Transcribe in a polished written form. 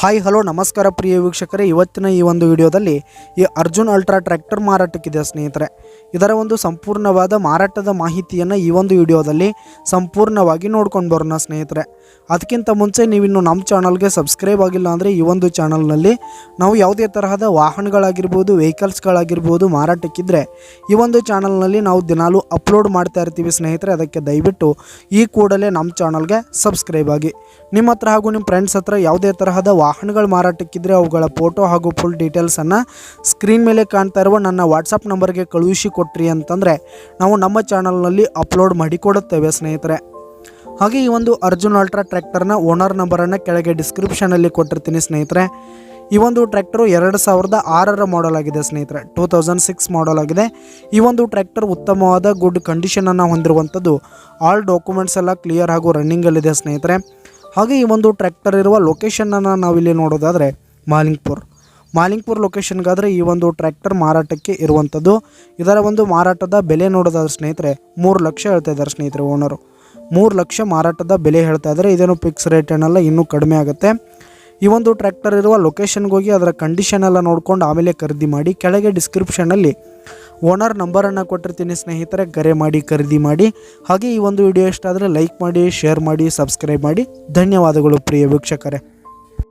Hi hello ನಮಸ್ಕಾರ ಪ್ರಿಯ ವೀಕ್ಷಕರೇ, ಇವತ್ತಿನ ಈ ಒಂದು ವಿಡಿಯೋದಲ್ಲಿ ಈ ಅರ್ಜುನ್ ಅಲ್ಟ್ರಾ ಟ್ರ್ಯಾಕ್ಟರ್ ಮಾರಾಟಕ್ಕಿದೆ ಸ್ನೇಹಿತರೆ. ಇದರ ಒಂದು ಸಂಪೂರ್ಣವಾದ ಮಾರಾಟದ ಮಾಹಿತಿಯನ್ನು ಈ ಒಂದು ವಿಡಿಯೋದಲ್ಲಿ ಸಂಪೂರ್ಣವಾಗಿ ನೋಡ್ಕೊಂಡು ಬರೋಣ ಸ್ನೇಹಿತರೆ. ಅದಕ್ಕಿಂತ ಮುಂಚೆ ನೀವಿನ್ನು ನಮ್ಮ ಚಾನಲ್ಗೆ ಸಬ್ಸ್ಕ್ರೈಬ್ ಆಗಿಲ್ಲ ಅಂದರೆ ಈ ಒಂದು ಚಾನಲ್ನಲ್ಲಿ ನಾವು ಯಾವುದೇ ತರಹದ ವಾಹನಗಳಾಗಿರ್ಬೋದು, ವೆಹಿಕಲ್ಸ್ಗಳಾಗಿರ್ಬೋದು ಮಾರಾಟಕ್ಕಿದ್ರೆ ಈ ಒಂದು ಚಾನಲ್ನಲ್ಲಿ ನಾವು ದಿನಾಲೂ ಅಪ್ಲೋಡ್ ಮಾಡ್ತಾ ಇರ್ತೀವಿ ಸ್ನೇಹಿತರೆ. ಅದಕ್ಕೆ ದಯವಿಟ್ಟು ಈ ಕೂಡಲೇ ನಮ್ಮ ಚಾನಲ್ಗೆ ಸಬ್ಸ್ಕ್ರೈಬ್ ಆಗಿ. ನಿಮ್ಮ ಹತ್ರ ಹಾಗೂ ನಿಮ್ಮ ಫ್ರೆಂಡ್ಸ್ ಹತ್ರ ಯಾವುದೇ ತರಹದ ವಾಹನಗಳು ಮಾರಾಟಕ್ಕಿದ್ರೆ ಅವುಗಳ ಫೋಟೋ ಹಾಗೂ ಫುಲ್ ಡೀಟೇಲ್ಸನ್ನು ಸ್ಕ್ರೀನ್ ಮೇಲೆ ಕಾಣ್ತಾ ಇರುವ ನನ್ನ ವಾಟ್ಸಪ್ ನಂಬರ್ಗೆ ಕಳುಹಿಸಿ ಕೊಟ್ರಿ ಅಂತಂದರೆ ನಾವು ನಮ್ಮ ಚಾನಲ್ನಲ್ಲಿ ಅಪ್ಲೋಡ್ ಮಾಡಿ ಕೊಡುತ್ತೇವೆ ಸ್ನೇಹಿತರೆ. ಹಾಗೆ ಈ ಒಂದು ಅರ್ಜುನ್ ಅಲ್ಟ್ರಾ ಟ್ರ್ಯಾಕ್ಟರ್ನ ಓನರ್ ನಂಬರನ್ನು ಕೆಳಗೆ ಡಿಸ್ಕ್ರಿಪ್ಷನಲ್ಲಿ ಕೊಟ್ಟಿರ್ತೀನಿ ಸ್ನೇಹಿತರೆ. ಈ ಒಂದು ಟ್ರ್ಯಾಕ್ಟರು 2006 ಮಾಡಲ್ ಆಗಿದೆ ಸ್ನೇಹಿತರೆ, 2006 ಮಾಡಲ್ ಆಗಿದೆ. ಈ ಒಂದು ಟ್ರ್ಯಾಕ್ಟರ್ ಉತ್ತಮವಾದ ಗುಡ್ ಕಂಡೀಷನನ್ನು ಹೊಂದಿರುವಂಥದ್ದು. ಆಲ್ ಡಾಕ್ಯುಮೆಂಟ್ಸ್ ಎಲ್ಲ ಕ್ಲಿಯರ್ ಹಾಗೂ ರನ್ನಿಂಗಲ್ಲಿದೆ ಸ್ನೇಹಿತರೆ. ಹಾಗೆ ಈ ಒಂದು ಟ್ರ್ಯಾಕ್ಟರ್ ಇರುವ ಲೊಕೇಶನನ್ನು ನಾವಿಲ್ಲಿ ನೋಡೋದಾದರೆ ಮಾಲಿಂಗ್ಪುರ್ ಲೊಕೇಶನ್ಗಾದರೆ ಈ ಒಂದು ಟ್ರ್ಯಾಕ್ಟರ್ ಮಾರಾಟಕ್ಕೆ ಇರುವಂಥದ್ದು. ಇದರ ಒಂದು ಮಾರಾಟದ ಬೆಲೆ ನೋಡೋದಾದ್ರೆ ಸ್ನೇಹಿತರೆ 3 ಲಕ್ಷ ಹೇಳ್ತಾ ಇದ್ದಾರೆ ಸ್ನೇಹಿತರೆ. ಓನರು 3 ಲಕ್ಷ ಮಾರಾಟದ ಬೆಲೆ ಹೇಳ್ತಾ ಇದ್ದಾರೆ. ಇದೇನು ಫಿಕ್ಸ್ ರೇಟ್ ಏನಲ್ಲ, ಇನ್ನೂ ಕಡಿಮೆ ಆಗುತ್ತೆ. ಈ ಒಂದು ಟ್ರ್ಯಾಕ್ಟರ್ ಇರುವ ಲೊಕೇಶನ್ಗೆ ಹೋಗಿ ಅದರ ಕಂಡೀಷನ್ ಎಲ್ಲ ನೋಡ್ಕೊಂಡು ಆಮೇಲೆ ಖರೀದಿ ಮಾಡಿ. ಕೆಳಗೆ ಡಿಸ್ಕ್ರಿಪ್ಷನಲ್ಲಿ ಓನರ್ ನಂಬರನ್ನು ಕೊಟ್ಟಿರ್ತೀನಿ ಸ್ನೇಹಿತರೆ, ಕರೆ ಮಾಡಿ ಖರೀದಿ ಮಾಡಿ. ಹಾಗೆ ಈ ಒಂದು ವಿಡಿಯೋ ಇಷ್ಟ ಆದರೆ ಲೈಕ್ ಮಾಡಿ, ಶೇರ್ ಮಾಡಿ, ಸಬ್ಸ್ಕ್ರೈಬ್ ಮಾಡಿ. ಧನ್ಯವಾದಗಳು ಪ್ರಿಯ ವೀಕ್ಷಕರೇ.